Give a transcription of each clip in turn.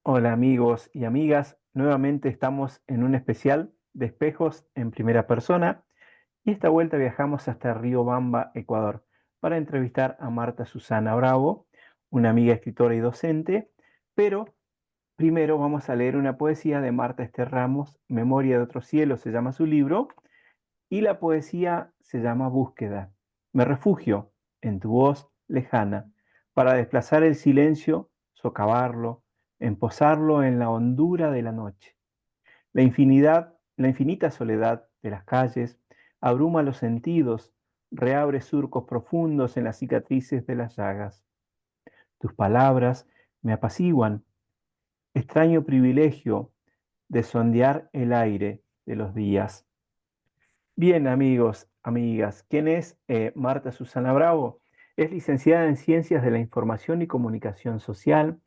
Hola amigos y amigas, nuevamente estamos en un especial de espejos en primera persona y esta vuelta viajamos hasta Riobamba, Ecuador, para entrevistar a Marta Susana Bravo, una amiga escritora y docente, pero primero vamos a leer una poesía de Marta Esther Ramos, Memoria de otro cielo se llama su libro, y la poesía se llama Búsqueda. Me refugio en tu voz lejana para desplazar el silencio, socavarlo, emposarlo en la hondura de la noche. La infinita soledad de las calles abruma los sentidos, reabre surcos profundos en las cicatrices de las llagas. Tus palabras me apaciguan, extraño privilegio de sondear el aire de los días. Bien, amigos, amigas, ¿quién es Marta Susana Bravo? Es licenciada en Ciencias de la Información y Comunicación Social,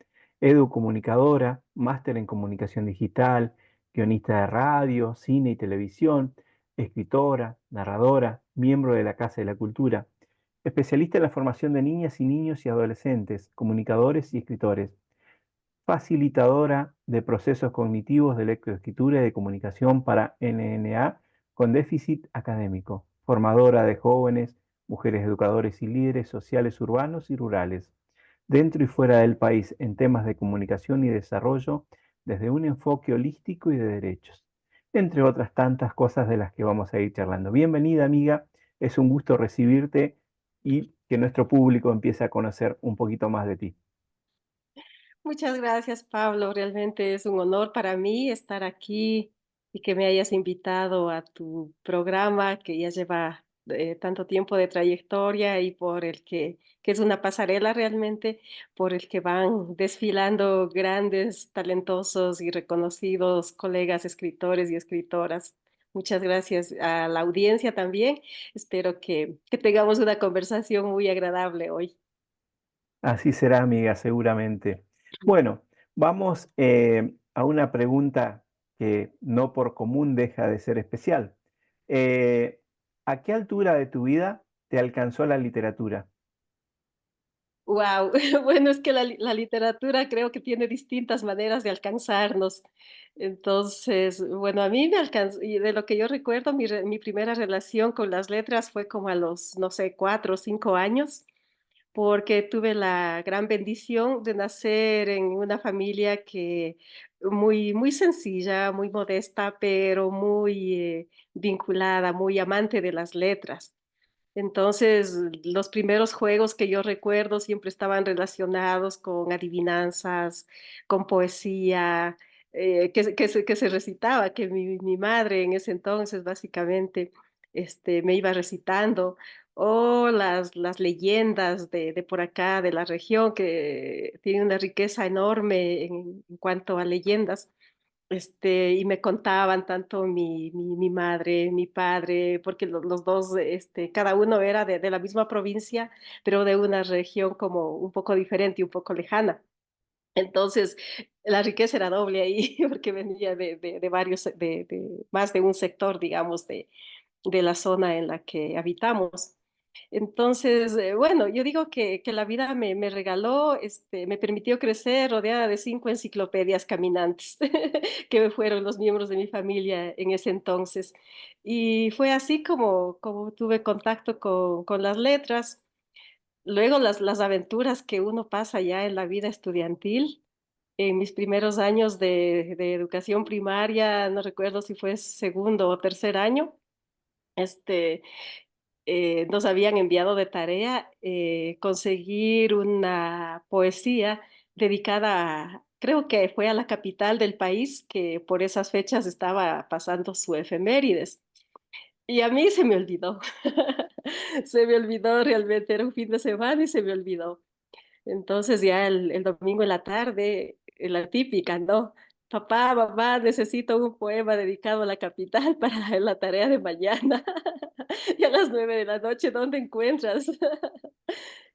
educomunicadora, máster en Comunicación Digital, guionista de radio, cine y televisión, escritora, narradora, miembro de la Casa de la Cultura, especialista en la formación de niñas y niños y adolescentes, comunicadores y escritores, facilitadora de procesos cognitivos de lectoescritura y de comunicación para NNA con déficit académico, formadora de jóvenes, mujeres educadores y líderes sociales urbanos y rurales, dentro y fuera del país en temas de comunicación y desarrollo desde un enfoque holístico y de derechos, entre otras tantas cosas de las que vamos a ir charlando. Bienvenida, amiga, es un gusto recibirte y que nuestro público empiece a conocer un poquito más de ti. Muchas gracias, Pablo. Realmente es un honor para mí estar aquí y que me hayas invitado a tu programa que ya lleva tanto tiempo de trayectoria y por el que es una pasarela realmente, por el que van desfilando grandes, talentosos y reconocidos colegas escritores y escritoras. Muchas gracias a la audiencia también. Espero que tengamos una conversación muy agradable hoy. Así será, amiga, seguramente. Bueno, vamos a una pregunta que no por común deja de ser especial. Eh, ¿A qué altura de tu vida te alcanzó la literatura? Wow, bueno, es que la literatura creo que tiene distintas maneras de alcanzarnos. Entonces, bueno, a mí me alcanzó, y de lo que yo recuerdo, mi primera relación con las letras fue como a los, no sé, 4 o 5 años, porque tuve la gran bendición de nacer en una familia que muy sencilla, muy modesta, pero muy vinculada, muy amante de las letras. Entonces, los primeros juegos que yo recuerdo siempre estaban relacionados con adivinanzas, con poesía, que se recitaba, que mi madre en ese entonces básicamente me iba recitando, o las leyendas de por acá, de la región, que tiene una riqueza enorme en cuanto a leyendas. Y me contaban tanto mi madre, mi padre, porque los dos, cada uno era de la misma provincia, pero de una región como un poco diferente y un poco lejana. Entonces, la riqueza era doble ahí, porque venía de varios, de más de un sector, digamos, de la zona en la que habitamos. Entonces, bueno, yo digo que la vida me regaló, me permitió crecer rodeada de 5 enciclopedias caminantes, que fueron los miembros de mi familia en ese entonces. Y fue así como tuve contacto con las letras. Luego las aventuras que uno pasa ya en la vida estudiantil. En mis primeros años de educación primaria, no recuerdo si fue segundo o tercer año, este, nos habían enviado de tarea conseguir una poesía dedicada creo que fue a la capital del país, que por esas fechas estaba pasando su efemérides. Y a mí se me olvidó. Se me olvidó realmente, era un fin de semana y se me olvidó. Entonces ya el domingo en la tarde, la típica, ¿no? Papá, mamá, necesito un poema dedicado a la capital para la tarea de mañana. Y a las 9 de la noche, ¿dónde encuentras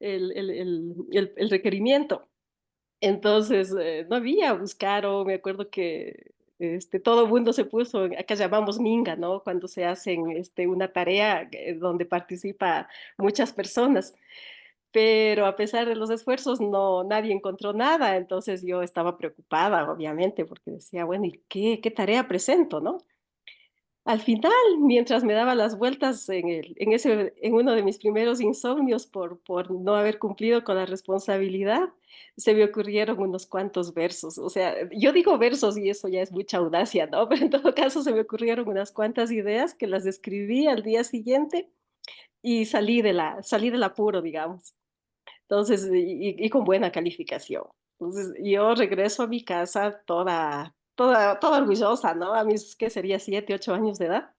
el requerimiento? Entonces, no había buscar, o me acuerdo que todo el mundo se puso, acá llamamos minga, ¿no? Cuando se hacen una tarea donde participa muchas personas. pero a pesar de los esfuerzos, no, nadie encontró nada, entonces yo estaba preocupada, obviamente, porque decía, bueno, ¿y qué tarea presento, no? Al final, mientras me daba las vueltas en uno de mis primeros insomnios por no haber cumplido con la responsabilidad, se me ocurrieron unos cuantos versos. O sea, yo digo versos y eso ya es mucha audacia, ¿no? Pero en todo caso se me ocurrieron unas cuantas ideas que las escribí al día siguiente y salí del apuro, digamos. Entonces, y con buena calificación. Entonces, yo regreso a mi casa toda orgullosa, ¿no? A mis, ¿qué sería? 7, 8 años de edad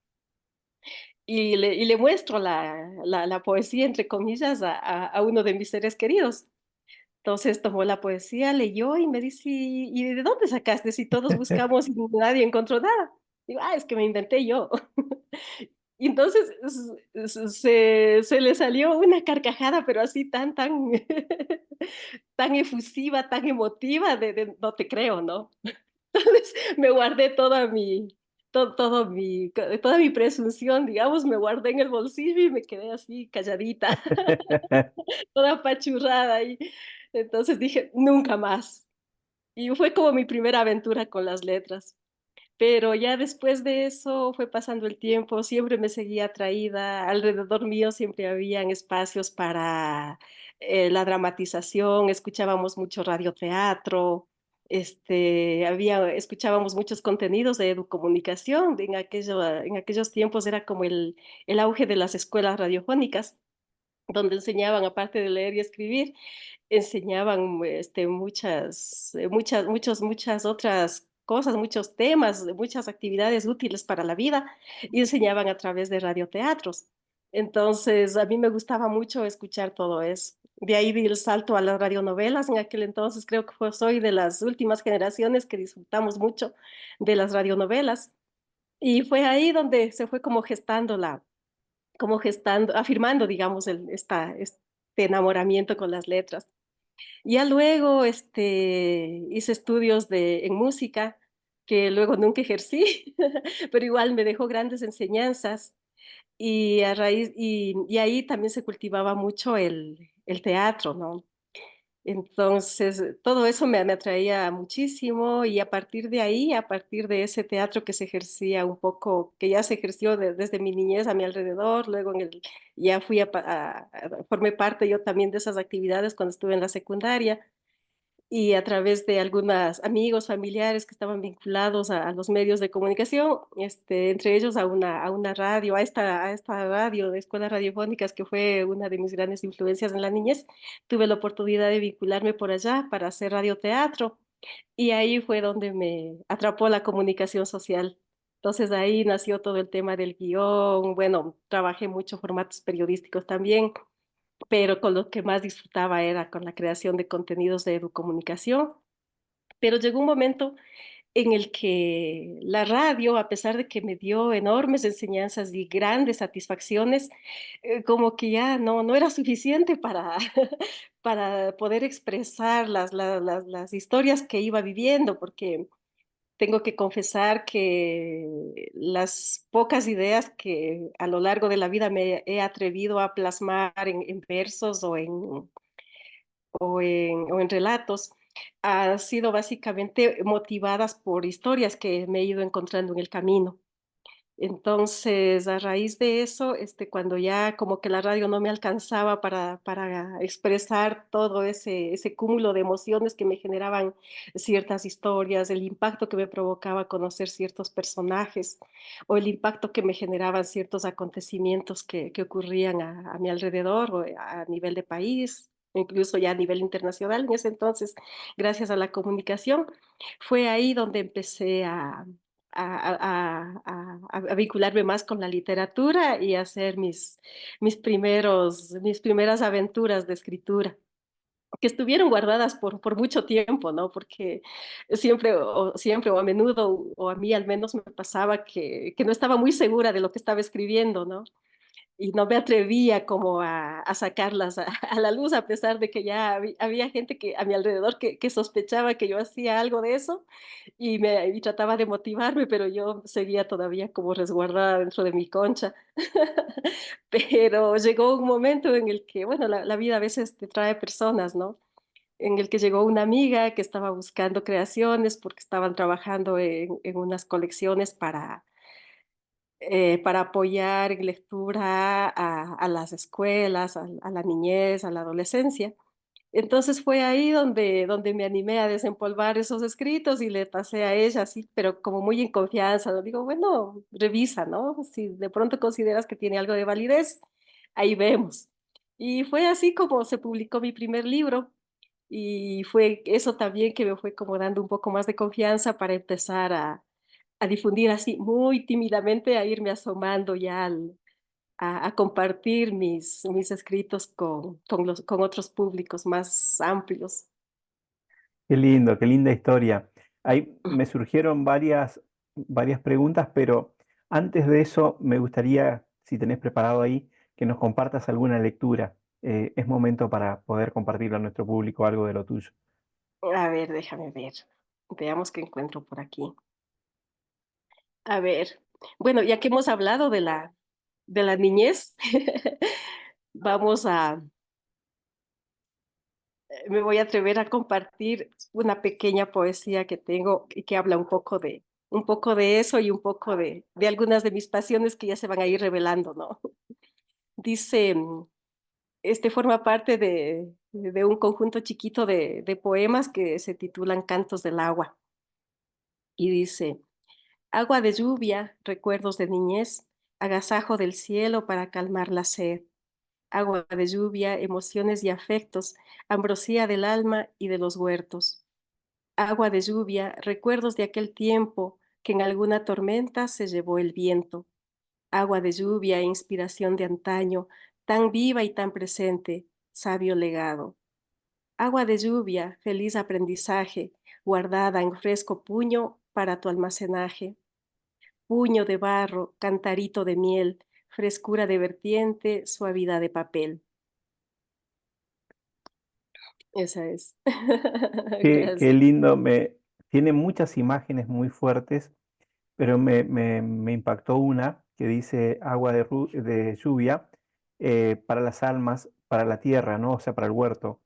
y le muestro la poesía, entre comillas, a uno de mis seres queridos. Entonces tomó la poesía, leyó y me dice, ¿y de dónde sacaste? Si todos buscamos y nadie encontró nada. Digo, es que me inventé yo. Y entonces se le salió una carcajada, pero así tan efusiva, tan emotiva, no te creo, ¿no? Entonces me guardé toda mi presunción, digamos, me guardé en el bolsillo y me quedé así calladita, toda apachurrada. Y entonces dije, nunca más. Y fue como mi primera aventura con las letras. Pero ya después de eso fue pasando el tiempo, siempre me seguía atraída, alrededor mío siempre habían espacios para la dramatización, escuchábamos mucho radioteatro, escuchábamos muchos contenidos de educomunicación, en aquellos tiempos era como el auge de las escuelas radiofónicas, donde enseñaban, aparte de leer y escribir, enseñaban muchas otras cosas, muchos temas, muchas actividades útiles para la vida y enseñaban a través de radioteatros. Entonces, a mí me gustaba mucho escuchar todo eso. De ahí di el salto a las radionovelas. En aquel entonces creo que soy de las últimas generaciones que disfrutamos mucho de las radionovelas. Y fue ahí donde se fue como gestando, afirmando, digamos, este enamoramiento con las letras. Ya luego hice estudios en música, que luego nunca ejercí, pero igual me dejó grandes enseñanzas y ahí también se cultivaba mucho el teatro, ¿no? Entonces, todo eso me atraía muchísimo y a partir de ahí, a partir de ese teatro que se ejercía un poco, que ya se ejerció desde mi niñez a mi alrededor, luego ya formé parte yo también de esas actividades cuando estuve en la secundaria y a través de algunos amigos, familiares que estaban vinculados a los medios de comunicación, entre ellos a una radio, a esta radio de escuelas radiofónicas que fue una de mis grandes influencias en la niñez, tuve la oportunidad de vincularme por allá para hacer radioteatro y ahí fue donde me atrapó la comunicación social. Entonces ahí nació todo el tema del guión, bueno, trabajé mucho formatos periodísticos también, pero con lo que más disfrutaba era con la creación de contenidos de educomunicación. Pero llegó un momento en el que la radio, a pesar de que me dio enormes enseñanzas y grandes satisfacciones, como que ya no era suficiente para poder expresar las historias que iba viviendo, porque tengo que confesar que las pocas ideas que a lo largo de la vida me he atrevido a plasmar en versos o en relatos han sido básicamente motivadas por historias que me he ido encontrando en el camino. Entonces, a raíz de eso, cuando ya como que la radio no me alcanzaba para expresar todo ese cúmulo de emociones que me generaban ciertas historias, el impacto que me provocaba conocer ciertos personajes o el impacto que me generaban ciertos acontecimientos que ocurrían a mi alrededor o a nivel de país, incluso ya a nivel internacional en ese entonces, gracias a la comunicación, fue ahí donde empecé a vincularme más con la literatura y a hacer mis primeras aventuras de escritura, que estuvieron guardadas por mucho tiempo, ¿no? Porque siempre o a menudo, o a mí al menos me pasaba que no estaba muy segura de lo que estaba escribiendo, ¿no? y no me atrevía como a sacarlas a la luz, a pesar de que ya había gente que a mi alrededor que sospechaba que yo hacía algo de eso y trataba de motivarme, pero yo seguía todavía como resguardada dentro de mi concha. Pero llegó un momento en el que, bueno, la vida a veces te trae personas, ¿no? En el que llegó una amiga que estaba buscando creaciones porque estaban trabajando en unas colecciones para apoyar en lectura a las escuelas, a la niñez, a la adolescencia. Entonces fue ahí donde me animé a desempolvar esos escritos y le pasé a ella así, pero como muy en confianza. Le digo, bueno, revisa, ¿no? Si de pronto consideras que tiene algo de validez, ahí vemos. Y fue así como se publicó mi primer libro y fue eso también que me fue como dando un poco más de confianza para empezar a difundir así muy tímidamente, a irme asomando ya a compartir mis escritos con otros públicos más amplios. Qué lindo, qué linda historia. Ahí me surgieron varias preguntas, pero antes de eso me gustaría, si tenés preparado ahí, que nos compartas alguna lectura. Es momento para poder compartirlo a nuestro público algo de lo tuyo. A ver, déjame ver. Veamos qué encuentro por aquí. A ver, bueno, ya que hemos hablado de la niñez, vamos me voy a atrever a compartir una pequeña poesía que tengo y que habla un poco de eso y un poco de algunas de mis pasiones que ya se van a ir revelando, ¿no? Dice, forma parte de un conjunto chiquito de poemas que se titulan Cantos del Agua. Y dice, agua de lluvia, recuerdos de niñez, agasajo del cielo para calmar la sed. Agua de lluvia, emociones y afectos, ambrosía del alma y de los huertos. Agua de lluvia, recuerdos de aquel tiempo que en alguna tormenta se llevó el viento. Agua de lluvia, inspiración de antaño, tan viva y tan presente, sabio legado. Agua de lluvia, feliz aprendizaje, guardada en fresco puño para tu almacenaje. Puño de barro, cantarito de miel, frescura de vertiente, suavidad de papel. Esa es. Qué Gracias. lindo, tiene muchas imágenes muy fuertes, pero me impactó una que dice agua de lluvia para las almas, para la tierra, ¿no? O sea, para el huerto.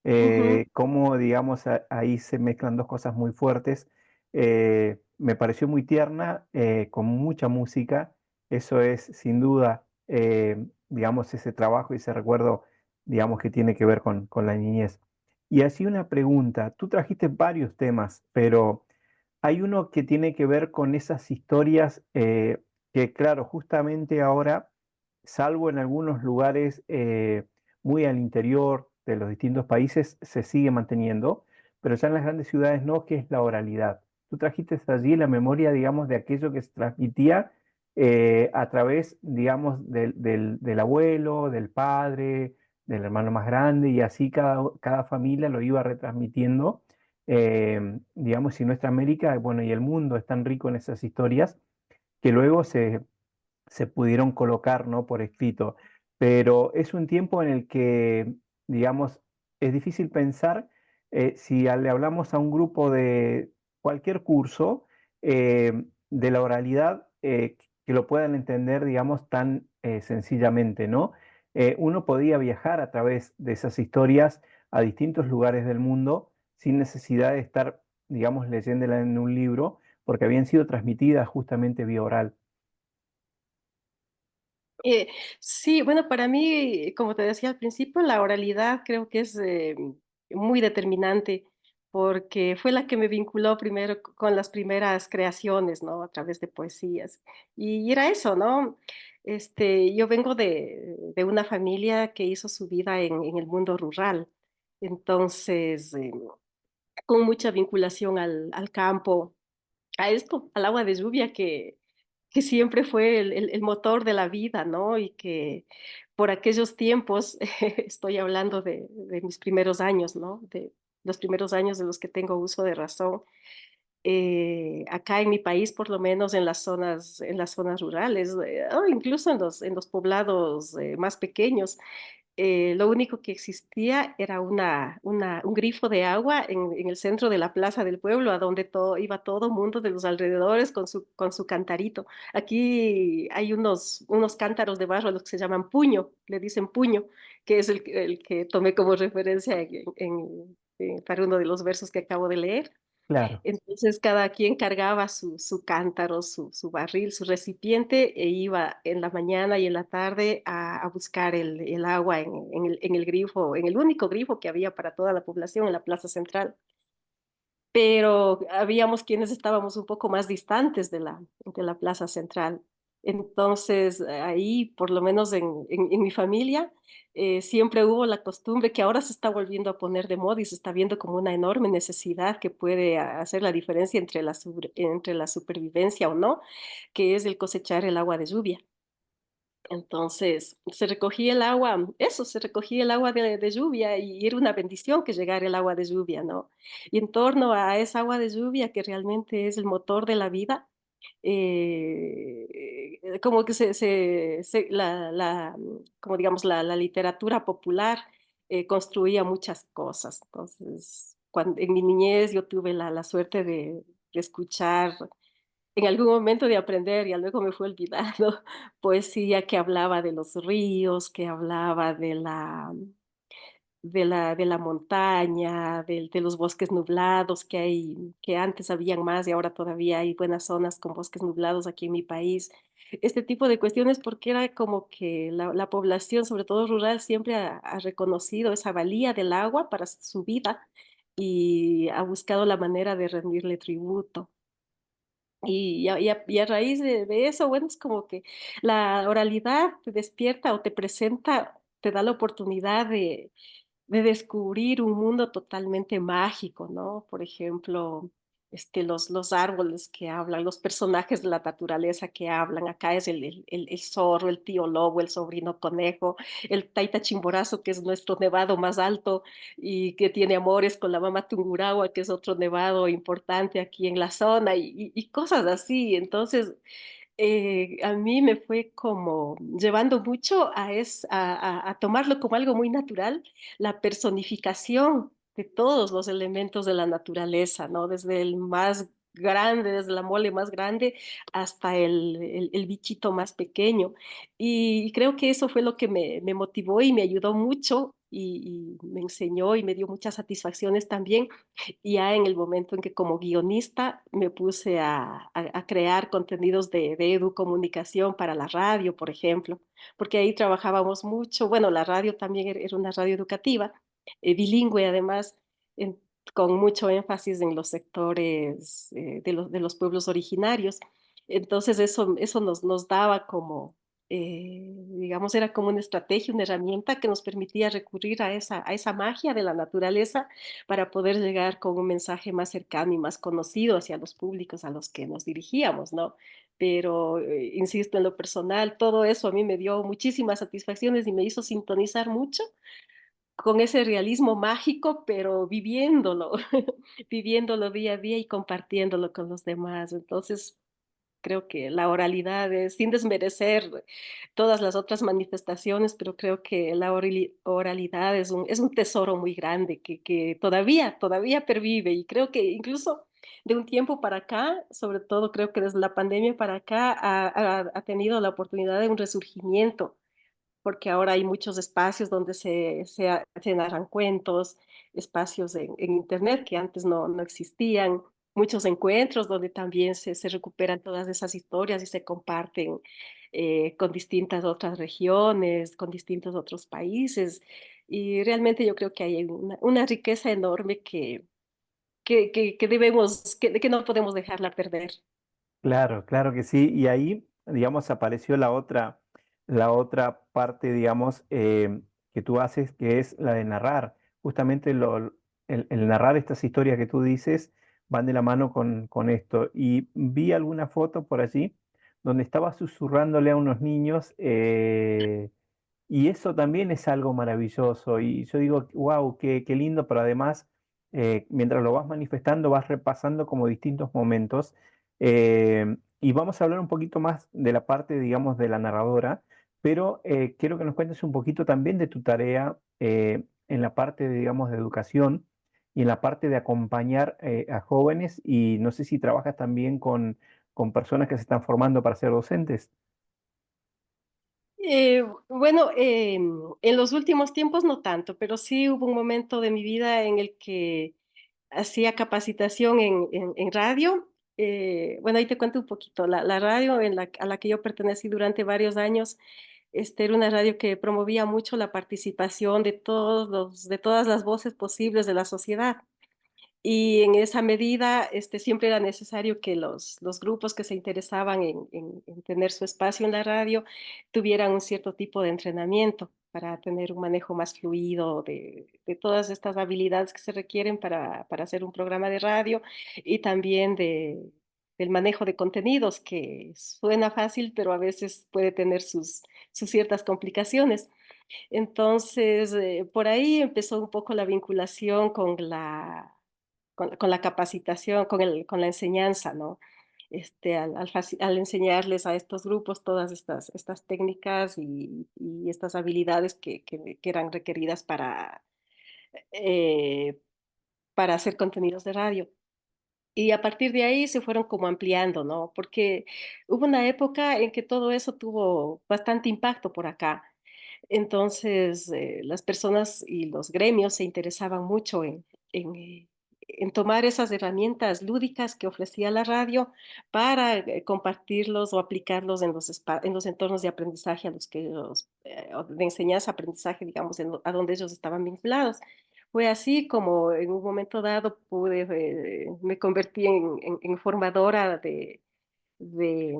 Ujú. Cómo, digamos, ahí se mezclan dos cosas muy fuertes. Me pareció muy tierna, con mucha música. Eso es, sin duda, digamos, ese trabajo y ese recuerdo, digamos, que tiene que ver con la niñez. Y así una pregunta, tú trajiste varios temas, pero hay uno que tiene que ver con esas historias que, claro, justamente ahora, salvo en algunos lugares muy al interior de los distintos países, se sigue manteniendo, pero ya en las grandes ciudades no, que es la oralidad. Tú trajiste allí la memoria, digamos, de aquello que se transmitía a través, digamos, del abuelo, del padre, del hermano más grande, y así cada familia lo iba retransmitiendo. Digamos, si nuestra América, bueno, y el mundo es tan rico en esas historias que luego se pudieron colocar, ¿no? Por escrito. Pero es un tiempo en el que, digamos, es difícil pensar si le hablamos a un grupo de cualquier curso de la oralidad, que lo puedan entender, digamos, tan sencillamente, ¿no? Uno podía viajar a través de esas historias a distintos lugares del mundo sin necesidad de estar, digamos, leyéndola en un libro, porque habían sido transmitidas justamente vía oral. Eh, sí, bueno, para mí, como te decía al principio, la oralidad creo que es muy determinante porque fue la que me vinculó primero con las primeras creaciones, ¿no? A través de poesías. Y era eso, ¿no? Yo vengo de una familia que hizo su vida en el mundo rural, entonces, con mucha vinculación al campo, a esto, al agua de lluvia que siempre fue el motor de la vida, ¿no? Y que por aquellos tiempos, estoy hablando de mis primeros años, ¿no? De los primeros años de los que tengo uso de razón, acá en mi país, por lo menos en las zonas rurales, o incluso en los poblados más pequeños, lo único que existía era un grifo de agua en el centro de la plaza del pueblo, a donde iba todo mundo de los alrededores con su cantarito. Aquí hay unos cántaros de barro, los que se llaman puño, le dicen puño, que es el que tomé como referencia para uno de los versos que acabo de leer. Claro. Entonces cada quien cargaba su cántaro, su barril, su recipiente e iba en la mañana y en la tarde a buscar el agua en el grifo, en el único grifo que había para toda la población en la plaza central. Pero habíamos quienes estábamos un poco más distantes de la plaza central. Entonces, ahí, por lo menos en mi familia, siempre hubo la costumbre que ahora se está volviendo a poner de moda y se está viendo como una enorme necesidad que puede hacer la diferencia entre la supervivencia o no, que es el cosechar el agua de lluvia. Entonces, se recogía el agua, eso, se recogía el agua de lluvia y era una bendición que llegara el agua de lluvia, ¿no? Y en torno a esa agua de lluvia, que realmente es el motor de la vida, como que como digamos, la literatura popular construía muchas cosas. Entonces, en mi niñez yo tuve la suerte de escuchar en algún momento de aprender, ya luego me fue olvidado, poesía que hablaba de los ríos, que hablaba de la montaña, de los bosques nublados que hay, que antes habían más y ahora todavía hay buenas zonas con bosques nublados aquí en mi país. Este tipo de cuestiones porque era como que la población, sobre todo rural, siempre ha reconocido esa valía del agua para su vida y ha buscado la manera de rendirle tributo. Y a raíz de eso, bueno, es como que la oralidad te despierta o te presenta, te da la oportunidad de descubrir un mundo totalmente mágico, ¿no? Por ejemplo, los árboles que hablan, los personajes de la naturaleza que hablan. Acá es el zorro, el tío lobo, el sobrino conejo, el taita chimborazo, que es nuestro nevado más alto y que tiene amores con la mama Tungurahua, que es otro nevado importante aquí en la zona y cosas así. Entonces, a mí me fue como llevando mucho a tomarlo como algo muy natural, la personificación de todos los elementos de la naturaleza, ¿no? Desde el más grande, desde la mole más grande hasta el bichito más pequeño. Y creo que eso fue lo que me motivó y me ayudó mucho y me enseñó y me dio muchas satisfacciones también ya en el momento en que como guionista me puse a crear contenidos de educomunicación para la radio, por ejemplo, porque ahí trabajábamos mucho. Bueno, la radio también era una radio educativa, bilingüe además, en- con mucho énfasis en los sectores de los pueblos originarios. Entonces eso nos daba como, digamos, era como una estrategia, una herramienta que nos permitía recurrir a esa magia de la naturaleza para poder llegar con un mensaje más cercano y más conocido hacia los públicos a los que nos dirigíamos, ¿no? Pero, insisto, en lo personal, todo eso a mí me dio muchísimas satisfacciones y me hizo sintonizar mucho con ese realismo mágico, pero viviéndolo, viviéndolo día a día y compartiéndolo con los demás. Entonces, creo que la oralidad es, sin desmerecer todas las otras manifestaciones, pero creo que la oralidad es un tesoro muy grande que todavía pervive y creo que incluso de un tiempo para acá, sobre todo creo que desde la pandemia para acá, ha tenido la oportunidad de un resurgimiento porque ahora hay muchos espacios donde se narran cuentos, espacios en Internet que antes no existían, muchos encuentros donde también se recuperan todas esas historias y se comparten con distintas otras regiones, con distintos otros países. Y realmente yo creo que hay una riqueza enorme que debemos, que no podemos dejarla perder. Claro, claro que sí. Y ahí, digamos, apareció la otra parte, digamos, que tú haces, que es la de narrar. Justamente el narrar estas historias que tú dices van de la mano con esto. Y vi alguna foto por allí donde estaba susurrándole a unos niños, y eso también es algo maravilloso. Y yo digo, wow, qué lindo, pero además mientras lo vas manifestando, vas repasando como distintos momentos. Y vamos a hablar un poquito más de la parte, digamos, de la narradora, pero quiero que nos cuentes un poquito también de tu tarea en la parte, digamos, de educación y en la parte de acompañar a jóvenes y no sé si trabajas también con personas que se están formando para ser docentes. Bueno, en los últimos tiempos no tanto, pero sí hubo un momento de mi vida en el que hacía capacitación en radio. Bueno, ahí te cuento un poquito. La radio a la que yo pertenecí durante varios años, era una radio que promovía mucho la participación de de todas las voces posibles de la sociedad. Y en esa medida, siempre era necesario que los grupos que se interesaban en tener su espacio en la radio tuvieran un cierto tipo de entrenamiento para tener un manejo más fluido de todas estas habilidades que se requieren para hacer un programa de radio y también del manejo de contenidos, que suena fácil, pero a veces puede tener sus ciertas complicaciones. Entonces, por ahí empezó un poco la vinculación con la capacitación, con la enseñanza, ¿no? Al enseñarles a estos grupos todas estas técnicas y estas habilidades que eran requeridas eh, para hacer contenidos de radio. Y a partir de ahí se fueron como ampliando, ¿no? Porque hubo una época en que todo eso tuvo bastante impacto por acá. Entonces, las personas y los gremios se interesaban mucho en tomar esas herramientas lúdicas que ofrecía la radio para compartirlos o aplicarlos en los entornos de aprendizaje a los que ellos, o de enseñanza, aprendizaje, digamos, a donde ellos estaban vinculados. Fue así como en un momento dado me convertí en formadora de, de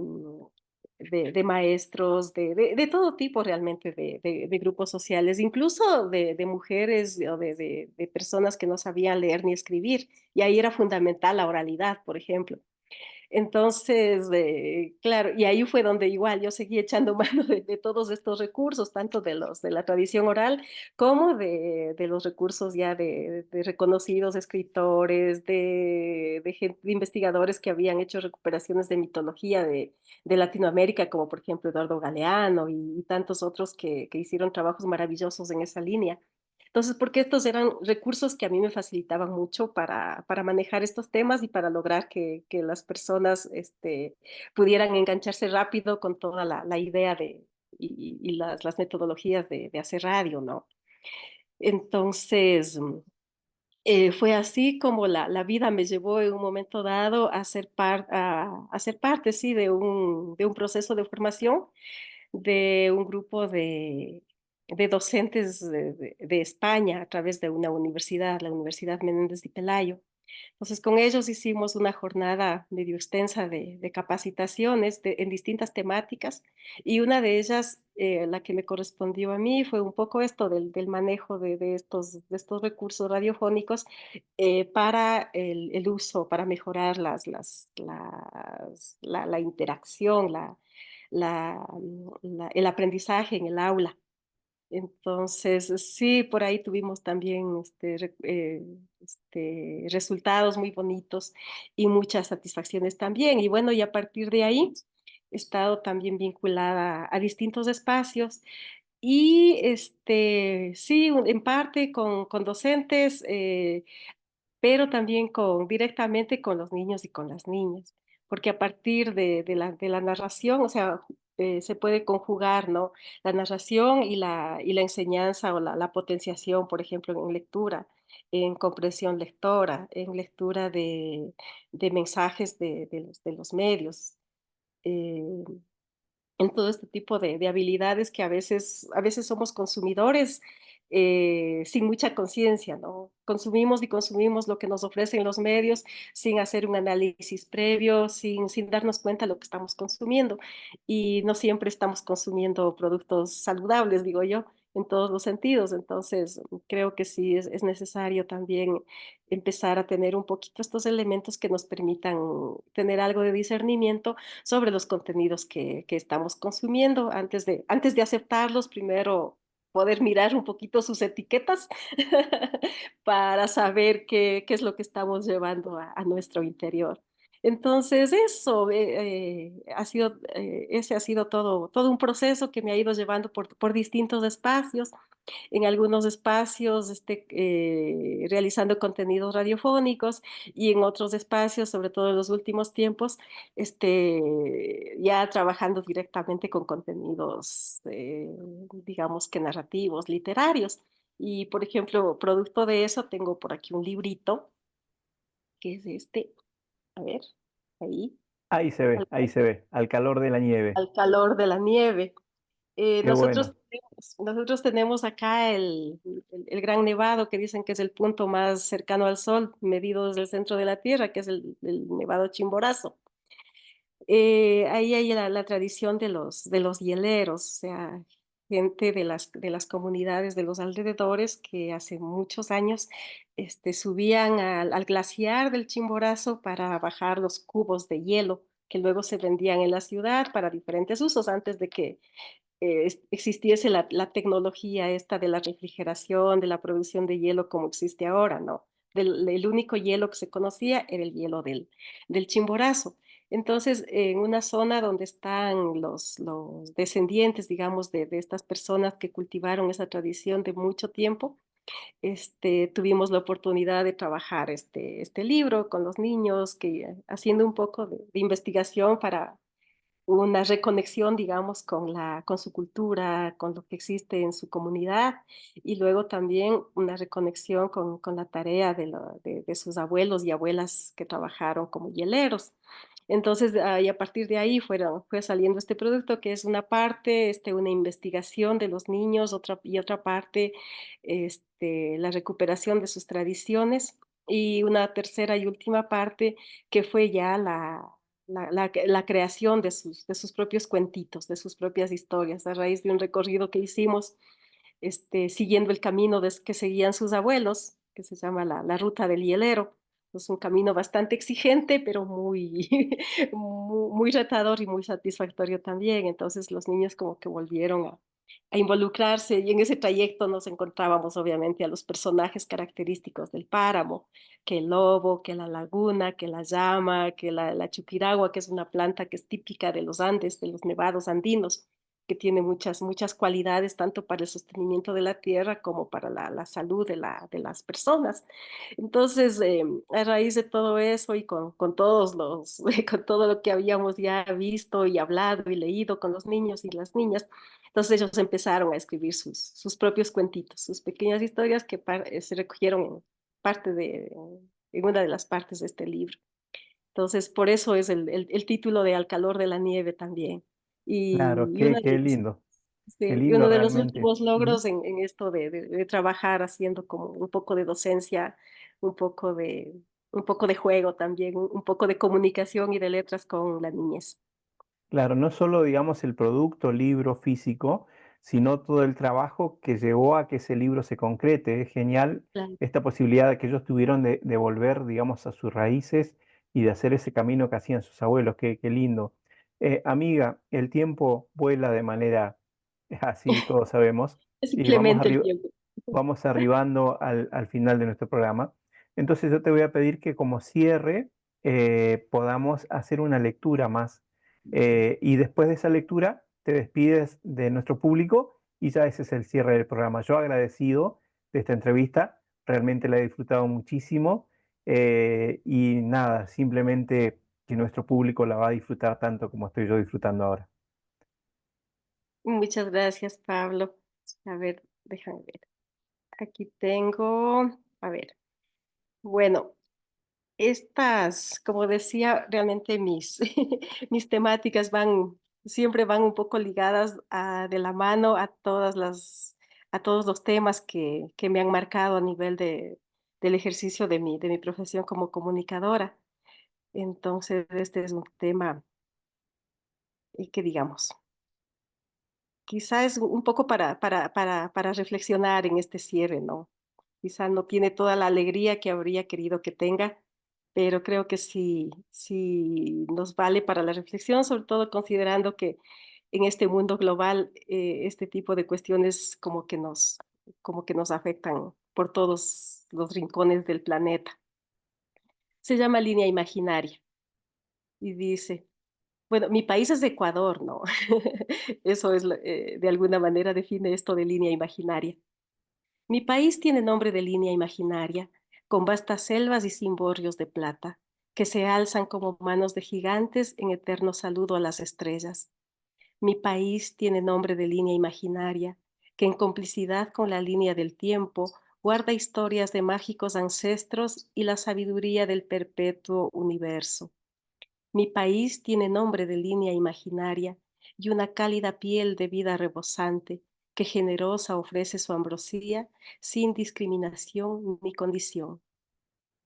maestros, de todo tipo realmente de grupos sociales, incluso de mujeres o de personas que no sabían leer ni escribir. Y ahí era fundamental la oralidad, por ejemplo. Entonces, claro, y ahí fue donde igual yo seguí echando mano de todos estos recursos, tanto de los de la tradición oral como de los recursos ya de reconocidos escritores, de investigadores que habían hecho recuperaciones de mitología de Latinoamérica, como por ejemplo Eduardo Galeano y tantos otros que hicieron trabajos maravillosos en esa línea. Entonces, porque estos eran recursos que a mí me facilitaban mucho para manejar estos temas y para lograr que las personas pudieran engancharse rápido con toda la idea y las metodologías de hacer radio, ¿no? Entonces, fue así como la vida me llevó en un momento dado a ser parte, sí, de un proceso de formación de un grupo de docentes de España a través de una universidad, la Universidad Menéndez de Pelayo. Entonces, con ellos hicimos una jornada medio extensa de capacitaciones en distintas temáticas y una de ellas, la que me correspondió a mí, fue un poco esto del manejo de estos recursos radiofónicos para el uso, para mejorar la interacción, el aprendizaje en el aula. Entonces, sí, por ahí tuvimos también resultados muy bonitos y muchas satisfacciones también. Y bueno, y a partir de ahí he estado también vinculada a distintos espacios y sí, en parte con docentes, pero también directamente con los niños y con las niñas, porque a partir de la narración, o sea, se puede conjugar, ¿no? La narración y la enseñanza o la potenciación, por ejemplo, en lectura, en comprensión lectora, en lectura de mensajes de los medios. eh, en todo este tipo de habilidades que a veces somos consumidores sin mucha conciencia, ¿no? Consumimos y consumimos lo que nos ofrecen los medios sin hacer un análisis previo, sin darnos cuenta de lo que estamos consumiendo. Y no siempre estamos consumiendo productos saludables, digo yo, en todos los sentidos. Entonces, creo que sí es necesario también empezar a tener un poquito estos elementos que nos permitan tener algo de discernimiento sobre los contenidos que estamos consumiendo. Antes de aceptarlos, primero poder mirar un poquito sus etiquetas para saber qué es lo que estamos llevando a nuestro interior. Entonces, eso ese ha sido todo un proceso que me ha ido llevando por distintos espacios, en algunos espacios realizando contenidos radiofónicos y en otros espacios, sobre todo en los últimos tiempos, ya trabajando directamente con contenidos, digamos que narrativos, literarios. Y, por ejemplo, producto de eso, tengo por aquí un librito, que es a ver, ahí, al, ahí se ve, al calor de la nieve. al calor de la nieve. Qué bueno. Nosotros tenemos acá el Gran Nevado, que dicen que es el punto más cercano al Sol, medido desde el centro de la Tierra, que es el Nevado Chimborazo. Ahí hay la tradición de los hieleros, o sea, gente de las comunidades de los alrededores que hace muchos años subían al glaciar del Chimborazo para bajar los cubos de hielo que luego se vendían en la ciudad para diferentes usos antes de que existiese la tecnología esta de la refrigeración, de la producción de hielo como existe ahora, ¿no? El único hielo que se conocía era el hielo del Chimborazo. Entonces, en una zona donde están los descendientes, digamos, de estas personas que cultivaron esa tradición de mucho tiempo, tuvimos la oportunidad de trabajar este libro con los niños, haciendo un poco de investigación para una reconexión, digamos, con su cultura, con lo que existe en su comunidad, y luego también una reconexión con la tarea de sus abuelos y abuelas que trabajaron como hieleros. Entonces, y a partir de ahí fue saliendo este producto que es una parte, una investigación de los niños, y otra parte, la recuperación de sus tradiciones, y una tercera y última parte que fue ya la creación de sus propios cuentitos, de sus propias historias, a raíz de un recorrido que hicimos, siguiendo el camino que seguían sus abuelos, que se llama la Ruta del Hielero. Es un camino bastante exigente, pero muy retador y muy satisfactorio también. Entonces los niños como que volvieron a involucrarse y en ese trayecto nos encontrábamos obviamente a los personajes característicos del páramo, que el lobo, que la laguna, que la llama, que la chuquiragua, que es una planta que es típica de los Andes, de los nevados andinos, que tiene muchas cualidades tanto para el sostenimiento de la tierra como para la salud de las personas. Entonces, a raíz de todo eso y con con todo lo que habíamos ya visto y hablado y leído con los niños y las niñas, entonces ellos empezaron a escribir sus propios cuentitos, sus pequeñas historias que se recogieron en una de las partes de este libro. Entonces, por eso es el título de Al calor de la nieve también. Claro, Y uno qué lindo, qué sí, y lindo uno de los realmente. últimos logros en esto de trabajar haciendo como un poco de docencia, un poco un poco de juego también, un poco de comunicación y de letras con la niñez. Claro, no solo, digamos, el producto, libro físico, sino todo el trabajo que llevó a que ese libro se concrete. Es genial Claro. esta posibilidad que ellos tuvieron de volver, digamos, a sus raíces y de hacer ese camino que hacían sus abuelos. Qué lindo. Amiga, el tiempo vuela de manera así, todos sabemos, y Simplemente el tiempo. vamos arribando al final de nuestro programa. Entonces yo te voy a pedir que como cierre podamos hacer una lectura más y después de esa lectura te despides de nuestro público y ya ese es el cierre del programa. Yo agradecido de esta entrevista, realmente la he disfrutado muchísimo y nada, simplemente que nuestro público la va a disfrutar tanto como estoy yo disfrutando ahora. Muchas gracias, Pablo. A ver, déjame ver. Aquí tengo, a ver, bueno, como decía, realmente mis temáticas siempre van un poco ligadas de la mano a todos los temas que me han marcado a nivel del ejercicio de mi profesión como comunicadora. Entonces, este es un tema que digamos, quizá es un poco para reflexionar en este cierre, ¿no? Quizá no tiene toda la alegría que habría querido que tenga, pero creo que sí nos vale para la reflexión, sobre todo considerando que en este mundo global, este tipo de cuestiones como que nos afectan por todos los rincones del planeta. Se llama línea imaginaria y dice, bueno, mi país es Ecuador, ¿no? Eso es, de alguna manera define esto de línea imaginaria. Mi país tiene nombre de línea imaginaria, con vastas selvas y cimborrios de plata, que se alzan como manos de gigantes en eterno saludo a las estrellas. Mi país tiene nombre de línea imaginaria, que en complicidad con la línea del tiempo guarda historias de mágicos ancestros y la sabiduría del perpetuo universo. Mi país tiene nombre de línea imaginaria y una cálida piel de vida rebosante que generosa ofrece su ambrosía sin discriminación ni condición.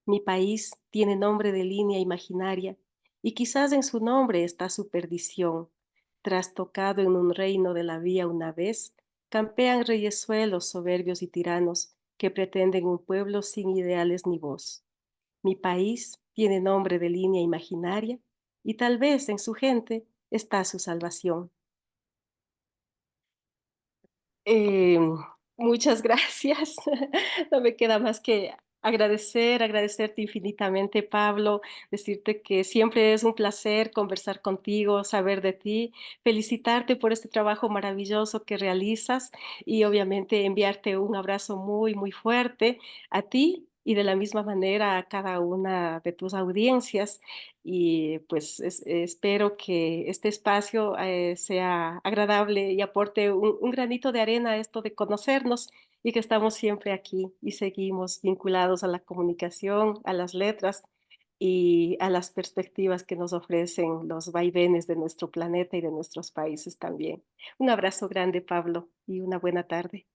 Mi país tiene nombre de línea imaginaria y quizás en su nombre está su perdición. Trastocado en un reino de la vía una vez, campean reyesuelos soberbios y tiranos que pretenden un pueblo sin ideales ni voz. Mi país tiene nombre de línea imaginaria y tal vez en su gente está su salvación. Eh, Muchas gracias. No me queda más que agradecerte infinitamente, Pablo, decirte que siempre es un placer conversar contigo, saber de ti, felicitarte por este trabajo maravilloso que realizas y obviamente enviarte un abrazo muy, muy fuerte a ti y de la misma manera a cada una de tus audiencias. Y pues espero que este espacio sea agradable y aporte un granito de arena a esto de conocernos y que estamos siempre aquí y seguimos vinculados a la comunicación, a las letras y a las perspectivas que nos ofrecen los vaivenes de nuestro planeta y de nuestros países también. Un abrazo grande, Pablo, y una buena tarde.